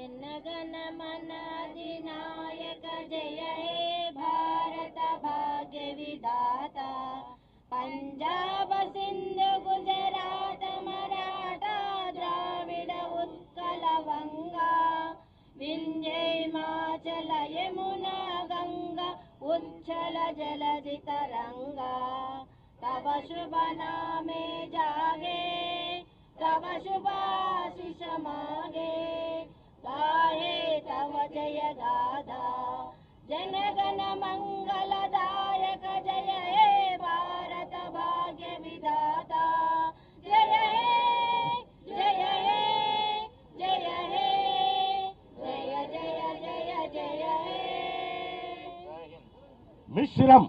जनगणमन अधिनायक जय हे भारत भाग्य विधाता। पंजाब सिंध गुजरात मराठा द्राविड उत्कल वंगा विंध्य हिमाचल यमुना गंगा उच्छल जलधि तरंगा। तव शुभ नामे जागे तव शुभाशिष मागे गाये तव जय गाथा। जनगण मंगलदायक जय हे भारत भाग्य विधाता। जय हे जय हे जय हे जय जय जय जय हे। मिश्रम